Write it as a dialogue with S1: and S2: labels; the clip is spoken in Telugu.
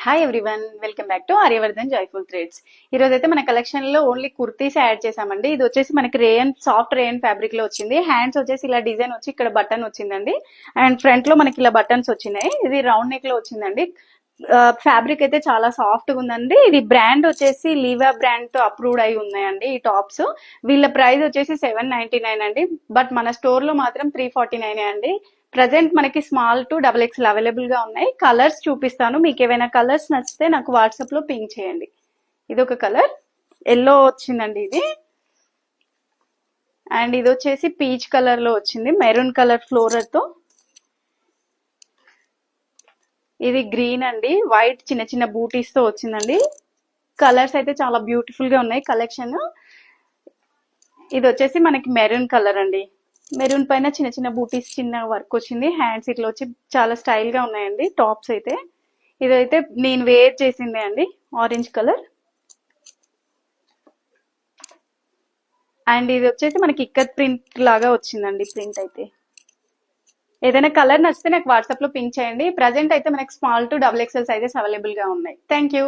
S1: Hi everyone, welcome back to Aryavardhan joyful threads. ఈ రోజు అయితే మన కలెక్షన్ లో ఓన్లీ కుర్తీస్ యాడ్ చేసామండి. ఇది వచ్చేసి మనకి రేయన్, సాఫ్ట్ రేయన్ ఫ్యాబ్రిక్ లో వచ్చింది. హ్యాండ్స్ వచ్చేసి ఇలా డిజైన్ వచ్చి ఇక్కడ బటన్ వచ్చిందండి. అండ్ ఫ్రంట్ లో మనకి ఇలా బటన్స్ వచ్చినాయి. ఇది రౌండ్ నెక్ లో వచ్చిందండి. ఫ్యాబ్రిక్ అయితే చాలా సాఫ్ట్ గా ఉందండి. ఇది బ్రాండ్ వచ్చేసి లీవా బ్రాండ్ తో అప్రూవ్డ్ అయి ఉన్నాయండి ఈ టాప్స్. వీళ్ళ ప్రైస్ వచ్చేసి 799 అండి. బట్ మన స్టోర్ లో మాత్రం 349 అండి. ప్రజెంట్ మనకి small to double XL available గా ఉన్నాయి. కలర్స్ చూపిస్తాను, మీకు ఏవైనా కలర్స్ నచ్చితే నాకు వాట్సాప్ లో పింక్ చేయండి. ఇది ఒక కలర్ ఎల్లో వచ్చిందండి ఇది. అండ్ ఇది వచ్చేసి పీచ్ కలర్ లో వచ్చింది, మెరూన్ కలర్ ఫ్లోరర్ తో. ఇది గ్రీన్ అండి, వైట్ చిన్న చిన్న బూటీస్ తో వచ్చిందండి. కలర్స్ అయితే చాలా బ్యూటిఫుల్ గా ఉన్నాయి కలెక్షన్. ఇది వచ్చేసి మనకి మెరూన్ కలర్ అండి. మెరూన్ పైన చిన్న చిన్న బూటీస్, చిన్న వర్క్ వచ్చింది. హ్యాండ్స్ ఇట్లా వచ్చి చాలా స్టైల్ గా ఉన్నాయండి టాప్స్ అయితే. ఇదైతే నేను వేర్ చేసిందే అండి, ఆరెంజ్ కలర్. అండ్ ఇది వచ్చేసి మనకి ఇక్కత్ ప్రింట్ లాగా వచ్చిందండి ప్రింట్ అయితే. ఏదైనా కలర్ నచ్చితే నాకు వాట్సాప్ లో పింక్ చేయండి. ప్రజెంట్ అయితే మనకి small to double XL sizes available గా ఉన్నాయి. Thank you.